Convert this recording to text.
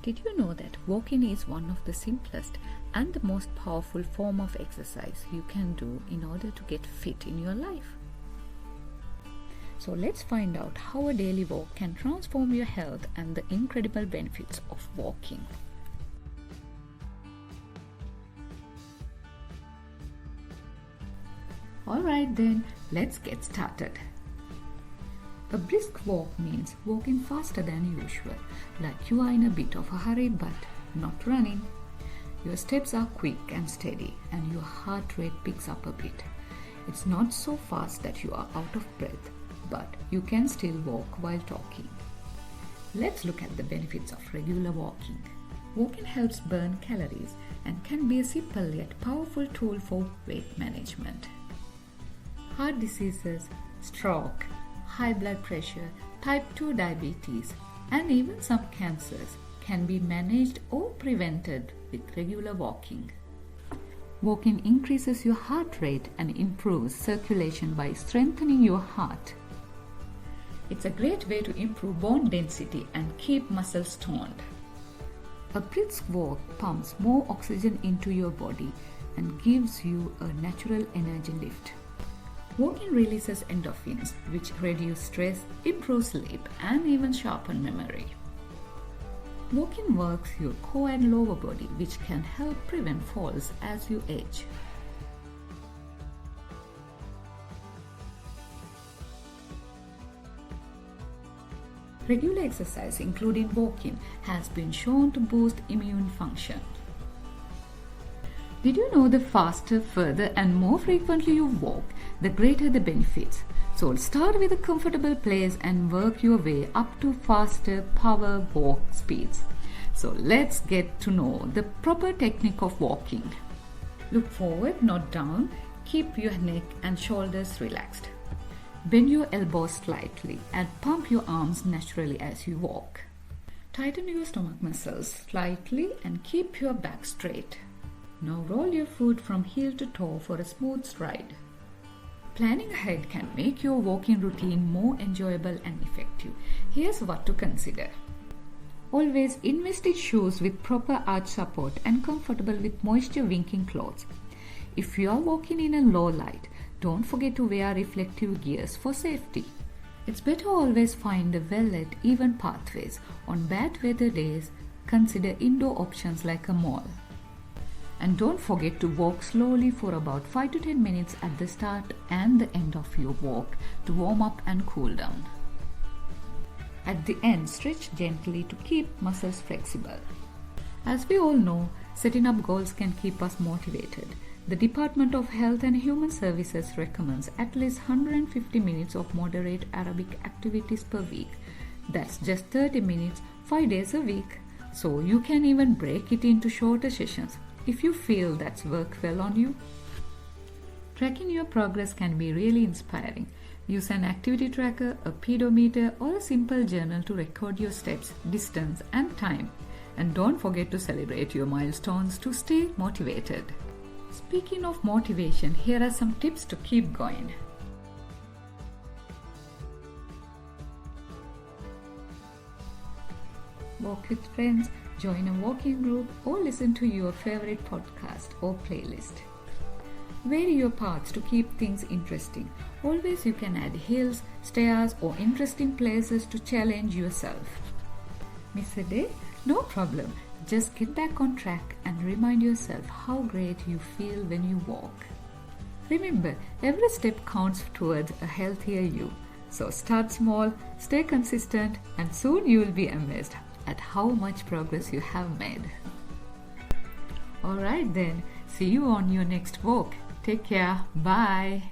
Did you know that walking is one of the simplest and the most powerful form of exercise you can do in order to get fit in your life? So let's find out how a daily walk can transform your health and the incredible benefits of walking. Alright then, let's get started. A brisk walk means walking faster than usual, like you are in a bit of a hurry but not running. Your steps are quick and steady and your heart rate picks up a bit. It's not so fast that you are out of breath, but you can still walk while talking. Let's look at the benefits of regular walking. Walking helps burn calories and can be a simple yet powerful tool for weight management. Heart diseases, stroke, high blood pressure, type 2 diabetes, and even some cancers can be managed or prevented with regular walking. Walking increases your heart rate and improves circulation by strengthening your heart. It's a great way to improve bone density and keep muscles toned. A brisk walk pumps more oxygen into your body and gives you a natural energy lift. Walking releases endorphins, which reduce stress, improve sleep, and even sharpen memory. Walking works your core and lower body, which can help prevent falls as you age. Regular exercise, including walking, has been shown to boost immune function. Did you know the faster, further, and more frequently you walk, the greater the benefits? So start with a comfortable place and work your way up to faster power walk speeds. So let's get to know the proper technique of walking. Look forward, not down. Keep your neck and shoulders relaxed. Bend your elbows slightly and pump your arms naturally as you walk. Tighten your stomach muscles slightly and keep your back straight. Now roll your foot from heel to toe for a smooth stride. Planning ahead can make your walking routine more enjoyable and effective. Here's what to consider. Always invest in shoes with proper arch support and comfortable with moisture-wicking clothes. If you are walking in a low light, don't forget to wear reflective gears for safety. It's better always find the well-lit, even pathways. On bad weather days, consider indoor options like a mall. And don't forget to walk slowly for about 5 to 10 minutes at the start and the end of your walk to warm up and cool down. At the end, stretch gently to keep muscles flexible. As we all know, setting up goals can keep us motivated. The Department of Health and Human Services recommends at least 150 minutes of moderate aerobic activities per week. That's just 30 minutes, 5 days a week. So you can even break it into shorter sessions if you feel that's worked well on you. Tracking your progress can be really inspiring. Use an activity tracker, a pedometer, or a simple journal to record your steps, distance, and time. And don't forget to celebrate your milestones to stay motivated. Speaking of motivation, here are some tips to keep going. Walk with friends, join a walking group, or listen to your favorite podcast or playlist. Vary your paths to keep things interesting. Always you can add hills, stairs, or interesting places to challenge yourself. Miss a day? No problem. Just get back on track and remind yourself how great you feel when you walk. Remember, every step counts towards a healthier you. So start small, stay consistent, and soon you will be amazed at how much progress you have made. Alright then, see you on your next walk. Take care. Bye.